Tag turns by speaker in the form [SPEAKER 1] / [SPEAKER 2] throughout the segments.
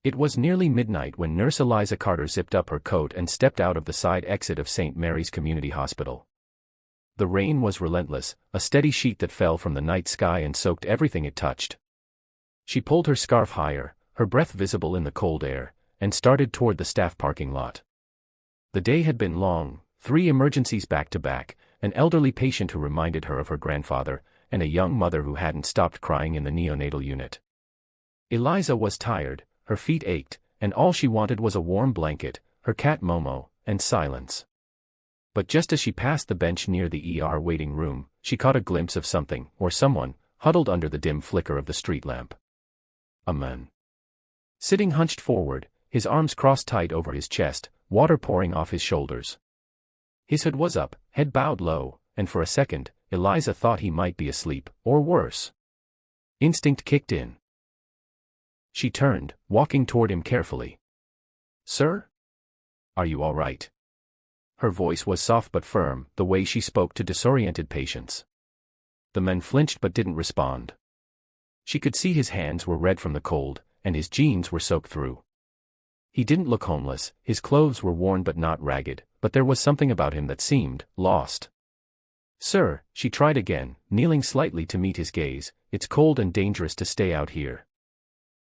[SPEAKER 1] It was nearly midnight when Nurse Eliza Carter zipped up her coat and stepped out of the side exit of St. Mary's Community Hospital. The rain was relentless, a steady sheet that fell from the night sky and soaked everything it touched. She pulled her scarf higher, her breath visible in the cold air, and started toward the staff parking lot. The day had been long, 3 emergencies back to back, an elderly patient who reminded her of her grandfather, and a young mother who hadn't stopped crying in the neonatal unit. Eliza was tired, her feet ached, and all she wanted was a warm blanket, her cat Momo, and silence. But just as she passed the bench near the ER waiting room, she caught a glimpse of something, or someone, huddled under the dim flicker of the street lamp. A man. Sitting hunched forward, his arms crossed tight over his chest, water pouring off his shoulders. His hood was up, head bowed low, and for a second, Eliza thought he might be asleep, or worse. Instinct kicked in. She turned, walking toward him carefully. "Sir? Are you all right?" Her voice was soft but firm, the way she spoke to disoriented patients. The man flinched but didn't respond. She could see his hands were red from the cold, and his jeans were soaked through. He didn't look homeless, his clothes were worn but not ragged, but there was something about him that seemed lost. "Sir," she tried again, kneeling slightly to meet his gaze, "it's cold and dangerous to stay out here.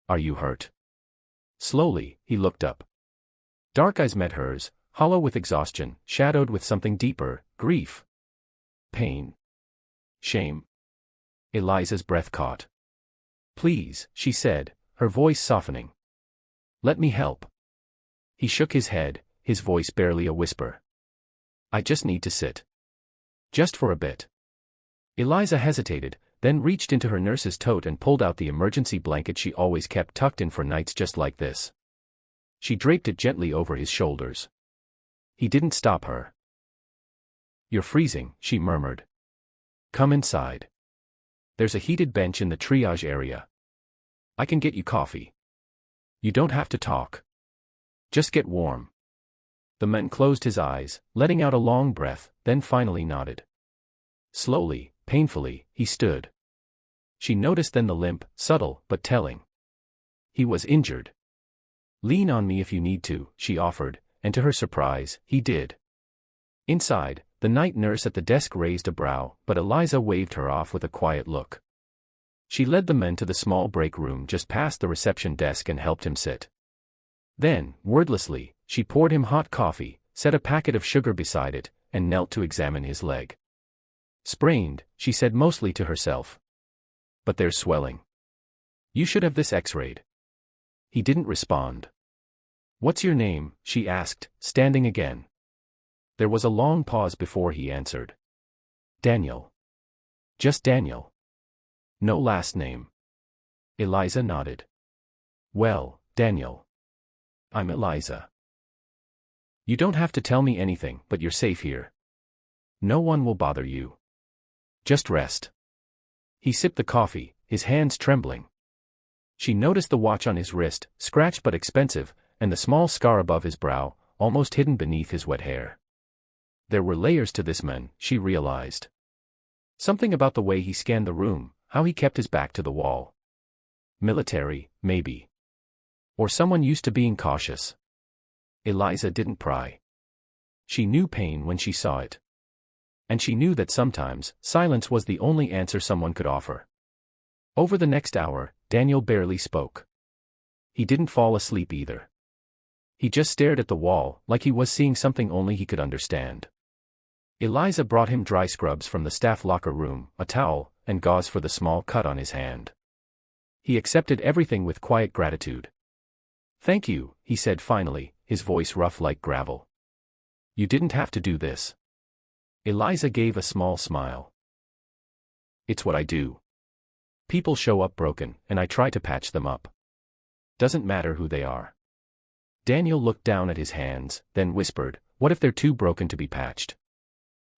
[SPEAKER 1] Are you hurt?" Slowly, he looked up. Dark eyes met hers, hollow with exhaustion, shadowed with something deeper, grief. Pain. Shame. Eliza's breath caught. "Please," she said, her voice softening. "Let me help." He shook his head, his voice barely a whisper. "I just need to sit. Just for a bit." Eliza hesitated, then reached into her nurse's tote and pulled out the emergency blanket she always kept tucked in for nights just like this. She draped it gently over his shoulders. He didn't stop her. "You're freezing," she murmured. "Come inside. There's a heated bench in the triage area. I can get you coffee. You don't have to talk. Just get warm." The man closed his eyes, letting out a long breath, then finally nodded. Slowly, painfully, he stood. She noticed then the limp, subtle, but telling. He was injured. "Lean on me if you need to," she offered, and to her surprise, he did. Inside, the night nurse at the desk raised a brow, but Eliza waved her off with a quiet look. She led the men to the small break room just past the reception desk and helped him sit. Then, wordlessly, she poured him hot coffee, set a packet of sugar beside it, and knelt to examine his leg. "Sprained," she said mostly to herself. "But there's swelling. You should have this x-rayed." He didn't respond. "What's your name?" she asked, standing again. There was a long pause before he answered. "Daniel. Just Daniel. No last name." Eliza nodded. "Well, Daniel. I'm Eliza. You don't have to tell me anything, but you're safe here. No one will bother you. Just rest." He sipped the coffee, his hands trembling. She noticed the watch on his wrist, scratched but expensive, and the small scar above his brow, almost hidden beneath his wet hair. There were layers to this man, she realized. Something about the way he scanned the room, how he kept his back to the wall. Military, maybe. Or someone used to being cautious. Eliza didn't pry. She knew pain when she saw it. And she knew that sometimes, silence was the only answer someone could offer. Over the next hour, Daniel barely spoke. He didn't fall asleep either. He just stared at the wall, like he was seeing something only he could understand. Eliza brought him dry scrubs from the staff locker room, a towel, and gauze for the small cut on his hand. He accepted everything with quiet gratitude. "Thank you," he said finally, his voice rough like gravel. "You didn't have to do this." Eliza gave a small smile. "It's what I do. People show up broken, and I try to patch them up. Doesn't matter who they are." Daniel looked down at his hands, then whispered, "What if they're too broken to be patched?"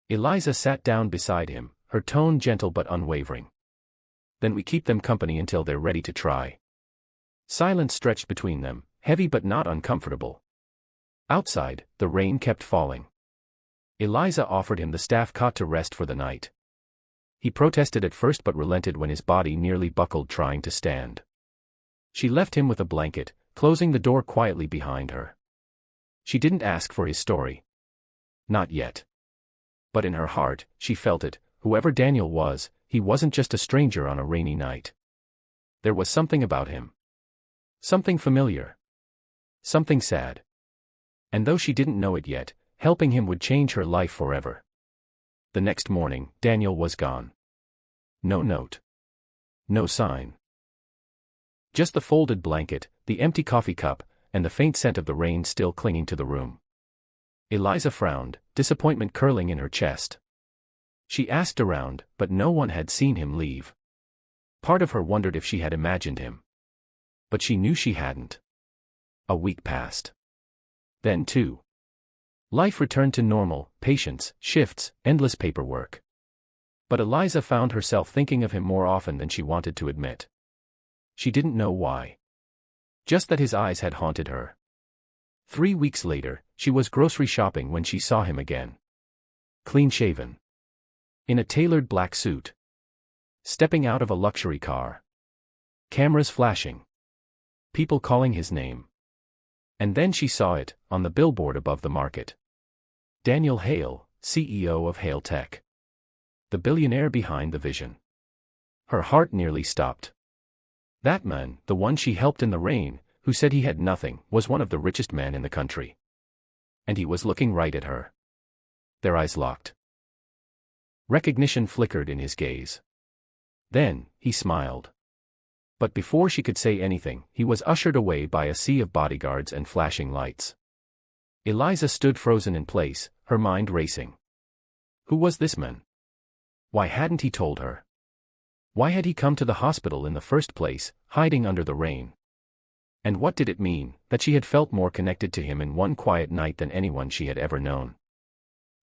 [SPEAKER 1] Eliza sat down beside him, her tone gentle but unwavering. "Then we keep them company until they're ready to try." Silence stretched between them, heavy but not uncomfortable. Outside, the rain kept falling. Eliza offered him the staff cot to rest for the night. He protested at first but relented when his body nearly buckled trying to stand. She left him with a blanket, closing the door quietly behind her. She didn't ask for his story. Not yet. But in her heart, she felt it, whoever Daniel was, he wasn't just a stranger on a rainy night. There was something about him. Something familiar. Something sad. And though she didn't know it yet, helping him would change her life forever. The next morning, Daniel was gone. No note. No sign. Just the folded blanket, the empty coffee cup, and the faint scent of the rain still clinging to the room. Eliza frowned, disappointment curling in her chest. She asked around, but no one had seen him leave. Part of her wondered if she had imagined him. But she knew she hadn't. A week passed. Then 2. Life returned to normal, patience, shifts, endless paperwork. But Eliza found herself thinking of him more often than she wanted to admit. She didn't know why. Just that his eyes had haunted her. 3 weeks later, she was grocery shopping when she saw him again. Clean-shaven. In a tailored black suit. Stepping out of a luxury car. Cameras flashing. People calling his name. And then she saw it, on the billboard above the market. Daniel Hale, CEO of Hale Tech. The billionaire behind the vision. Her heart nearly stopped. That man, the one she helped in the rain, who said he had nothing, was one of the richest men in the country. And he was looking right at her. Their eyes locked. Recognition flickered in his gaze. Then, he smiled. But before she could say anything, he was ushered away by a sea of bodyguards and flashing lights. Eliza stood frozen in place, her mind racing. Who was this man? Why hadn't he told her? Why had he come to the hospital in the first place, hiding under the rain? And what did it mean, that she had felt more connected to him in one quiet night than anyone she had ever known?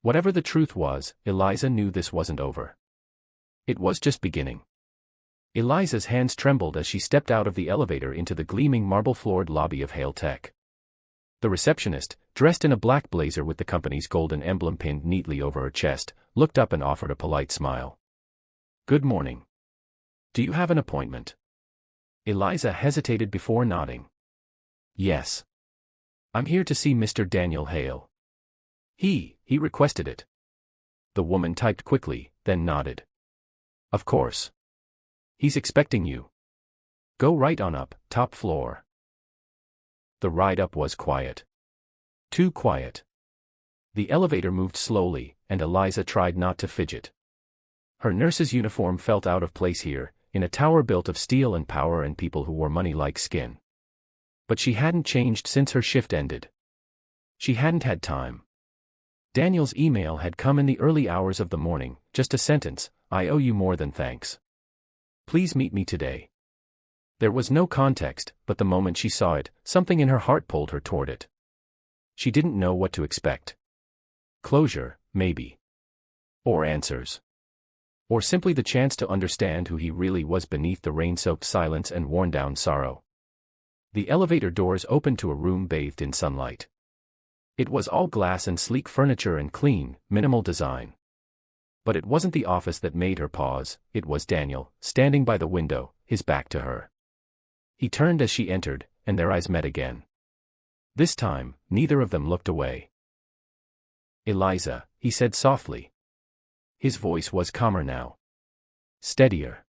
[SPEAKER 1] Whatever the truth was, Eliza knew this wasn't over. It was just beginning. Eliza's hands trembled as she stepped out of the elevator into the gleaming marble-floored lobby of Hale Tech. The receptionist, dressed in a black blazer with the company's golden emblem pinned neatly over her chest, looked up and offered a polite smile. "Good morning. Do you have an appointment?" Eliza hesitated before nodding. "Yes. I'm here to see Mr. Daniel Hale." He requested it." The woman typed quickly, then nodded. "Of course. He's expecting you. Go right on up, top floor." The ride up was quiet. Too quiet. The elevator moved slowly, and Eliza tried not to fidget. Her nurse's uniform felt out of place here, in a tower built of steel and power and people who wore money like skin. But she hadn't changed since her shift ended. She hadn't had time. Daniel's email had come in the early hours of the morning, just a sentence, "I owe you more than thanks. Please meet me today." There was no context, but the moment she saw it, something in her heart pulled her toward it. She didn't know what to expect. Closure, maybe. Or answers. Or simply the chance to understand who he really was beneath the rain-soaked silence and worn-down sorrow. The elevator doors opened to a room bathed in sunlight. It was all glass and sleek furniture and clean, minimal design. But it wasn't the office that made her pause, it was Daniel, standing by the window, his back to her. He turned as she entered, and their eyes met again. This time, neither of them looked away. "Eliza," he said softly. His voice was calmer now. Steadier.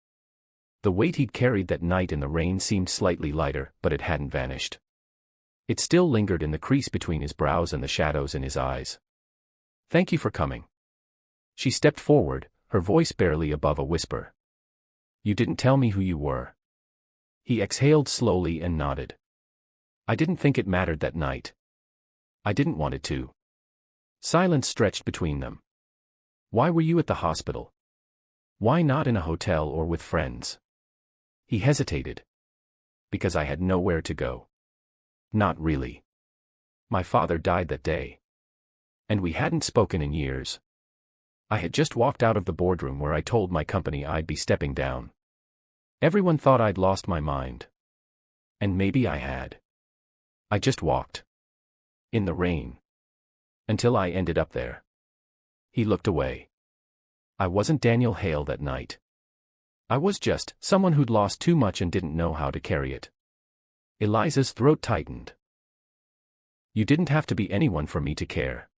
[SPEAKER 1] The weight he'd carried that night in the rain seemed slightly lighter, but it hadn't vanished. It still lingered in the crease between his brows and the shadows in his eyes. "Thank you for coming." She stepped forward, her voice barely above a whisper. "You didn't tell me who you were." He exhaled slowly and nodded. "I didn't think it mattered that night. I didn't want it to." Silence stretched between them. "Why were you at the hospital? Why not in a hotel or with friends?" He hesitated. "Because I had nowhere to go." "Not really. My father died that day. And we hadn't spoken in years. I had just walked out of the boardroom where I told my company I'd be stepping down. Everyone thought I'd lost my mind. And maybe I had. I just walked. In the rain. Until I ended up there." He looked away. "I wasn't Daniel Hale that night. I was just someone who'd lost too much and didn't know how to carry it." Eliza's throat tightened. You didn't have to be anyone for me to care.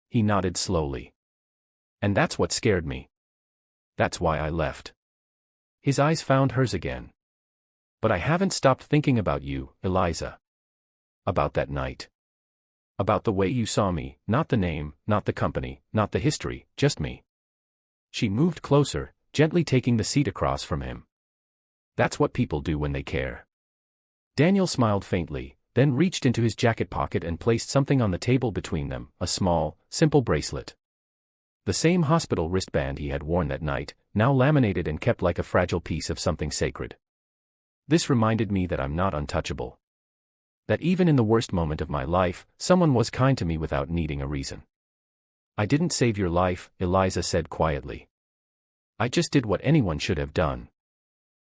[SPEAKER 1] He nodded slowly. And that's what scared me. That's why I left. His eyes found hers again. But I haven't stopped thinking about you, Eliza. About that night. About the way you saw me, not the name, not the company, not the history, just me. She moved closer, gently taking the seat across from him. That's what people do when they care. Daniel smiled faintly, then reached into his jacket pocket and placed something on the table between them, a small, simple bracelet. The same hospital wristband he had worn that night, now laminated and kept like a fragile piece of something sacred. This reminded me that I'm not untouchable. That even in the worst moment of my life, someone was kind to me without needing a reason. I didn't save your life, Eliza said quietly. I just did what anyone should have done.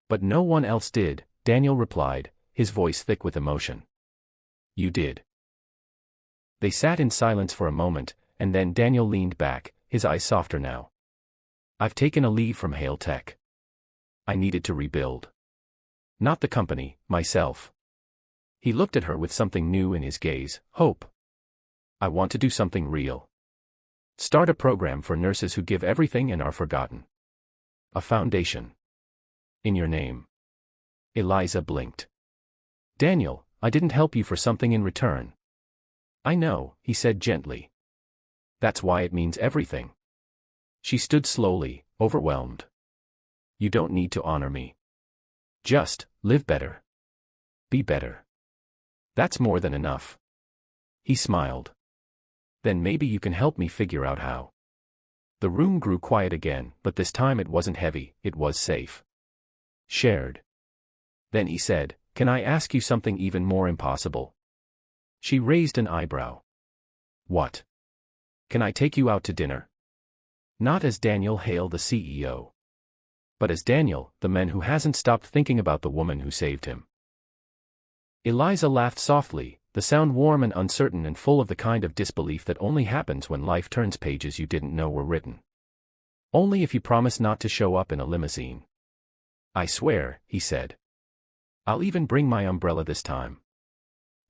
[SPEAKER 1] But no one else did, Daniel replied, his voice thick with emotion. You did. They sat in silence for a moment, and then Daniel leaned back, his eyes softer now. I've taken a leave from Hale Tech. I needed to rebuild. Not the company, myself. He looked at her with something new in his gaze, hope. I want to do something real. Start a program for nurses who give everything and are forgotten. A foundation. In your name. Eliza blinked. Daniel, I didn't help you for something in return. I know, he said gently. That's why it means everything. She stood slowly, overwhelmed. You don't need to honor me. Just, live better. Be better. That's more than enough. He smiled. Then maybe you can help me figure out how. The room grew quiet again, but this time it wasn't heavy, it was safe. Shared. Then he said, can I ask you something even more impossible? She raised an eyebrow. What? Can I take you out to dinner? Not as Daniel Hale, the CEO. But as Daniel, the man who hasn't stopped thinking about the woman who saved him. Eliza laughed softly, the sound warm and uncertain and full of the kind of disbelief that only happens when life turns pages you didn't know were written. Only if you promise not to show up in a limousine. I swear, he said. I'll even bring my umbrella this time.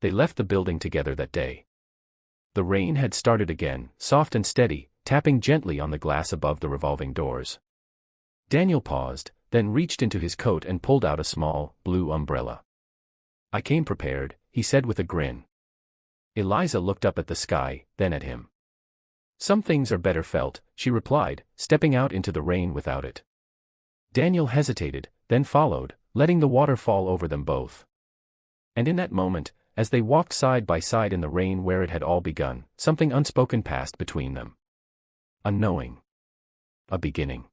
[SPEAKER 1] They left the building together that day. The rain had started again, soft and steady, tapping gently on the glass above the revolving doors. Daniel paused, then reached into his coat and pulled out a small, blue umbrella. I came prepared, he said with a grin. Eliza looked up at the sky, then at him. Some things are better felt, she replied, stepping out into the rain without it. Daniel hesitated, then followed, letting the water fall over them both. And in that moment, as they walked side by side in the rain where it had all begun, something unspoken passed between them. A knowing. A beginning.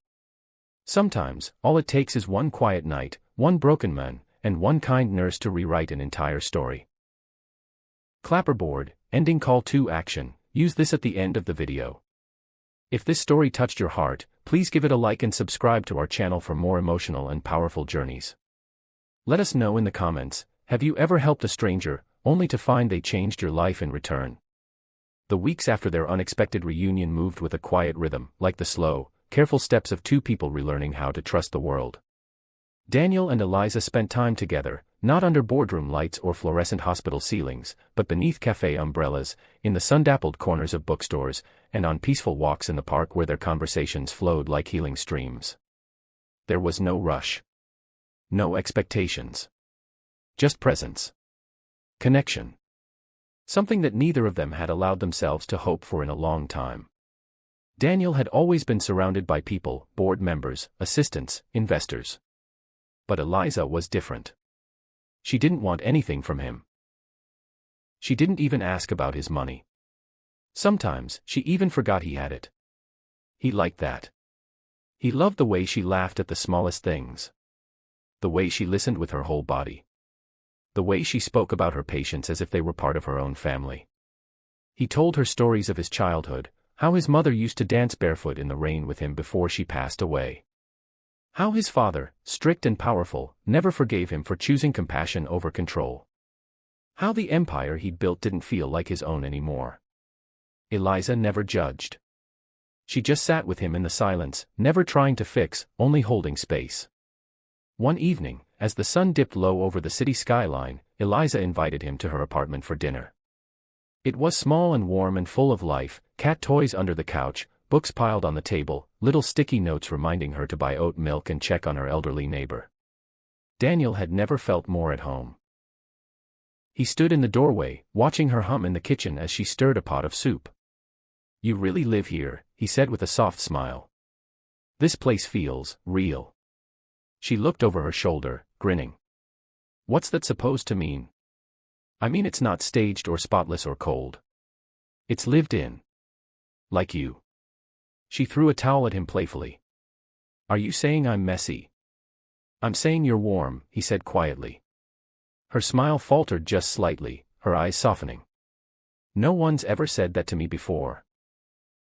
[SPEAKER 1] Sometimes, all it takes is one quiet night, one broken man, and one kind nurse to rewrite an entire story. Clapperboard, ending call to action, use this at the end of the video. If this story touched your heart, please give it a like and subscribe to our channel for more emotional and powerful journeys. Let us know in the comments, have you ever helped a stranger, only to find they changed your life in return? The weeks after their unexpected reunion moved with a quiet rhythm, like the slow, careful steps of two people relearning how to trust the world. Daniel and Eliza spent time together, not under boardroom lights or fluorescent hospital ceilings, but beneath cafe umbrellas, in the sun-dappled corners of bookstores, and on peaceful walks in the park where their conversations flowed like healing streams. There was no rush. No expectations. Just presence. Connection. Something that neither of them had allowed themselves to hope for in a long time. Daniel had always been surrounded by people, board members, assistants, investors. But Eliza was different. She didn't want anything from him. She didn't even ask about his money. Sometimes, she even forgot he had it. He liked that. He loved the way she laughed at the smallest things. The way she listened with her whole body. The way she spoke about her patients as if they were part of her own family. He told her stories of his childhood, how his mother used to dance barefoot in the rain with him before she passed away. How his father, strict and powerful, never forgave him for choosing compassion over control. How the empire he'd built didn't feel like his own anymore. Eliza never judged. She just sat with him in the silence, never trying to fix, only holding space. One evening, as the sun dipped low over the city skyline, Eliza invited him to her apartment for dinner. It was small and warm and full of life, cat toys under the couch, books piled on the table, little sticky notes reminding her to buy oat milk and check on her elderly neighbor. Daniel had never felt more at home. He stood in the doorway, watching her hum in the kitchen as she stirred a pot of soup. "You really live here," he said with a soft smile. "This place feels real." She looked over her shoulder, grinning. "What's that supposed to mean?" "I mean it's not staged or spotless or cold. It's lived in. Like you." She threw a towel at him playfully. "Are you saying I'm messy?" "I'm saying you're warm," he said quietly. Her smile faltered just slightly, her eyes softening. "No one's ever said that to me before."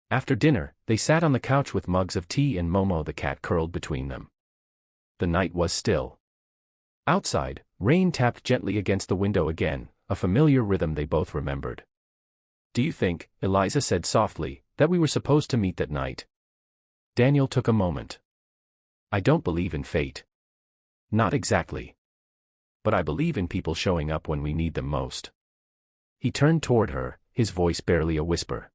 [SPEAKER 1] After dinner, they sat on the couch with mugs of tea and Momo the cat curled between them. The night was still. Outside, rain tapped gently against the window again, a familiar rhythm they both remembered. "Do you think," Eliza said softly, "that we were supposed to meet that night?" Daniel took a moment. "I don't believe in fate." "Not exactly. But I believe in people showing up when we need them most." He turned toward her, his voice barely a whisper.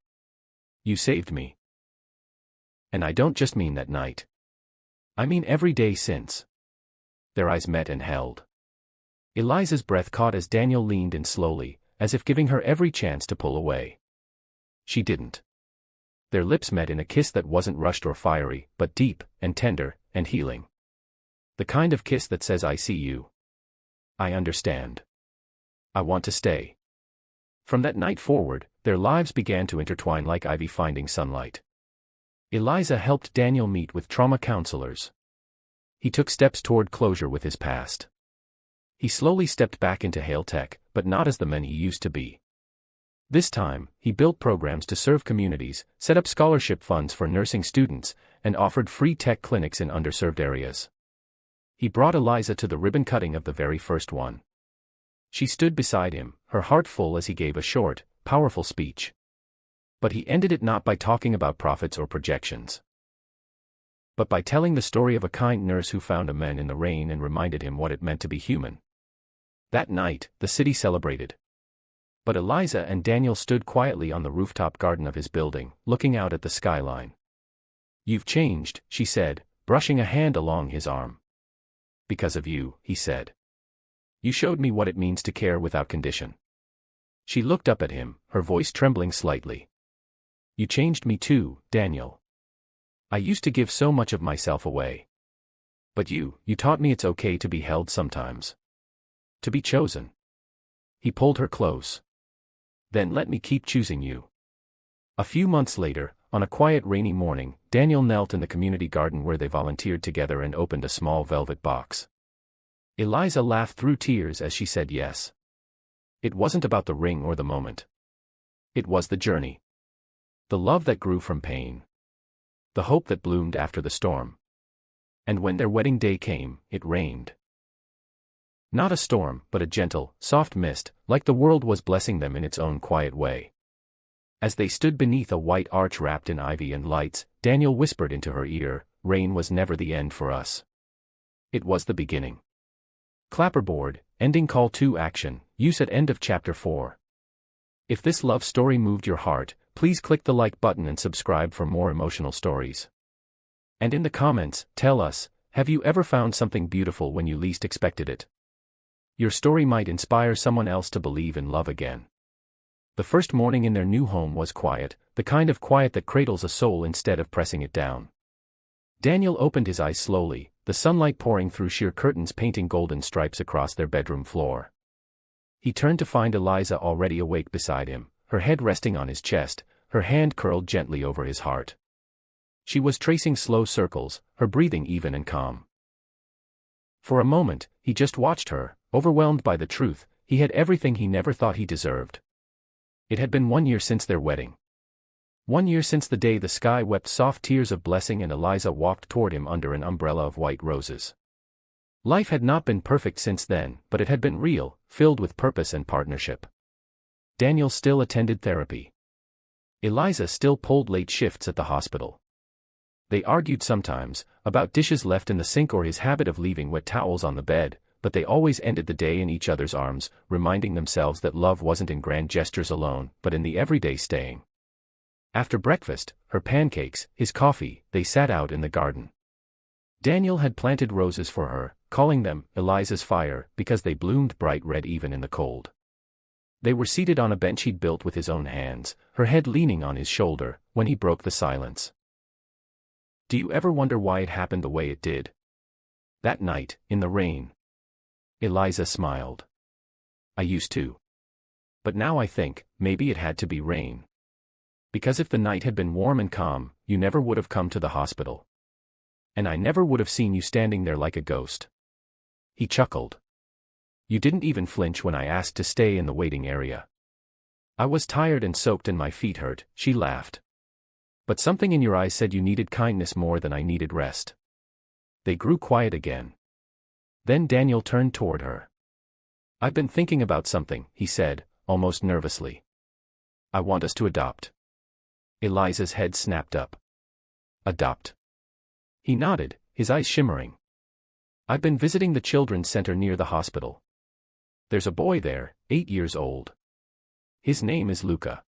[SPEAKER 1] "You saved me. And I don't just mean that night. I mean every day since." Their eyes met and held. Eliza's breath caught as Daniel leaned in slowly, as if giving her every chance to pull away. She didn't. Their lips met in a kiss that wasn't rushed or fiery, but deep, and tender, and healing. The kind of kiss that says, "I see you. I understand. I want to stay." From that night forward, their lives began to intertwine like ivy finding sunlight. Eliza helped Daniel meet with trauma counselors. He took steps toward closure with his past. He slowly stepped back into Hale Tech, but not as the man he used to be. This time, he built programs to serve communities, set up scholarship funds for nursing students, and offered free tech clinics in underserved areas. He brought Eliza to the ribbon cutting of the very first one. She stood beside him, her heart full as he gave a short, powerful speech. But he ended it not by talking about profits or projections, but by telling the story of a kind nurse who found a man in the rain and reminded him what it meant to be human. That night, the city celebrated. But Eliza and Daniel stood quietly on the rooftop garden of his building, looking out at the skyline. "You've changed," she said, brushing a hand along his arm. "Because of you," he said. "You showed me what it means to care without condition." She looked up at him, her voice trembling slightly. "You changed me too, Daniel. I used to give so much of myself away. But you taught me it's okay to be held sometimes. To be chosen." He pulled her close. "Then let me keep choosing you." A few months later, on a quiet rainy morning, Daniel knelt in the community garden where they volunteered together and opened a small velvet box. Eliza laughed through tears as she said yes. It wasn't about the ring or the moment. It was the journey. The love that grew from pain. The hope that bloomed after the storm. And when their wedding day came, it rained. Not a storm, but a gentle, soft mist, like the world was blessing them in its own quiet way. As they stood beneath a white arch wrapped in ivy and lights, Daniel whispered into her ear, "Rain was never the end for us. It was the beginning." Clapperboard, ending call to action, use at end of chapter 4. If this love story moved your heart, please click the like button and subscribe for more emotional stories. And in the comments, tell us, have you ever found something beautiful when you least expected it? Your story might inspire someone else to believe in love again. The first morning in their new home was quiet, the kind of quiet that cradles a soul instead of pressing it down. Daniel opened his eyes slowly, the sunlight pouring through sheer curtains painting golden stripes across their bedroom floor. He turned to find Eliza already awake beside him, her head resting on his chest, her hand curled gently over his heart. She was tracing slow circles, her breathing even and calm. For a moment, he just watched her, overwhelmed by the truth, he had everything he never thought he deserved. It had been 1 year since their wedding. 1 year since the day the sky wept soft tears of blessing and Eliza walked toward him under an umbrella of white roses. Life had not been perfect since then, but it had been real, filled with purpose and partnership. Daniel still attended therapy. Eliza still pulled late shifts at the hospital. They argued sometimes, about dishes left in the sink or his habit of leaving wet towels on the bed, but they always ended the day in each other's arms, reminding themselves that love wasn't in grand gestures alone, but in the everyday staying. After breakfast, her pancakes, his coffee, they sat out in the garden. Daniel had planted roses for her, calling them Eliza's Fire, because they bloomed bright red even in the cold. They were seated on a bench he'd built with his own hands, her head leaning on his shoulder, when he broke the silence. "Do you ever wonder why it happened the way it did? That night, in the rain." Eliza smiled. "I used to. But now I think, maybe it had to be rain. Because if the night had been warm and calm, you never would have come to the hospital. And I never would have seen you standing there like a ghost." He chuckled. "You didn't even flinch when I asked to stay in the waiting area." "I was tired and soaked and my feet hurt," she laughed. "But something in your eyes said you needed kindness more than I needed rest." They grew quiet again. Then Daniel turned toward her. "I've been thinking about something," he said, almost nervously. "I want us to adopt." Eliza's head snapped up. "Adopt?" He nodded, his eyes shimmering. "I've been visiting the children's center near the hospital. There's a boy there, 8 years old. His name is Luca.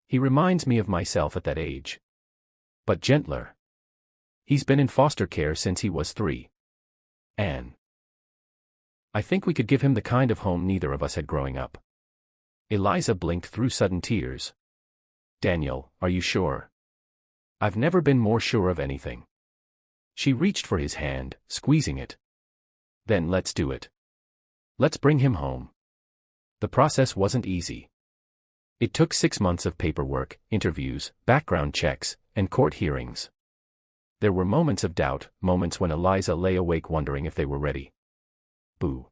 [SPEAKER 1] He reminds me of myself at that age. But gentler. He's been in foster care since he was 3. And I think we could give him the kind of home neither of us had growing up." Eliza blinked through sudden tears. "Daniel, are you sure?" "I've never been more sure of anything." She reached for his hand, squeezing it. "Then let's do it. Let's bring him home." The process wasn't easy. It took 6 months of paperwork, interviews, background checks, and court hearings. There were moments of doubt, moments when Eliza lay awake wondering if they were ready. "Boo.